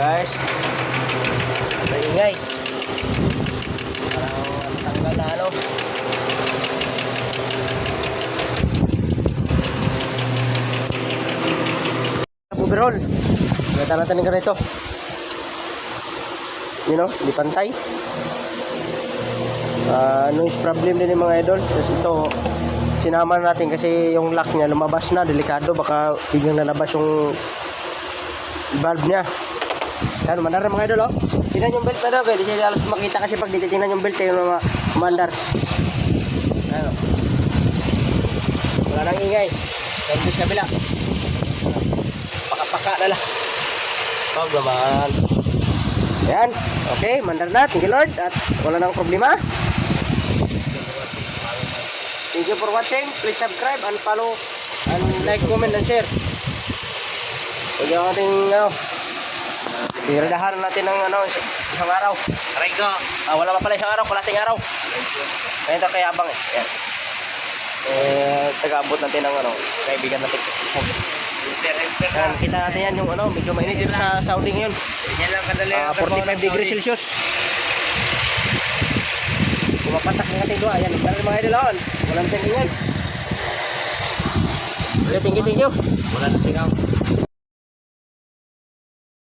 guys. Maingay. Parang tanggal na ano. Overall. Gata natin ng ganito. You know, di pantay. Noise problem din yung mga idol. Kasi ito, sinama natin kasi yung lock niya lumabas na, delikado, baka biglang lalabas yung valve niya. Yan, mandar mga idol, oh. Tingnan yung belt na daw, hindi siya alas makita kasi pag tititingnan yung belt yung mga mandar. Ano? Wala nang ingay. Service kabila. Paka-paka na lang. Huwag naman. Ayan, okay, mandar na, thank you Lord, at wala nang problema. Thank you for watching. Please subscribe and follow and like, comment, and share. Huwag yung ating iradahan natin ng isang araw. Aray ko. Wala pa pala isang araw, kalating araw. Ngayon ito kay Abang Yan. Taga-abot natin ng kaibigan natin. Yan, kita natin yan yung medyo mainit dito sa Saudi ngayon. 45 degrees Celsius. Pumapatak ng ating doa. Ayan, para mga idol. Walang tingin yan. Thank you. Wala na tingaw.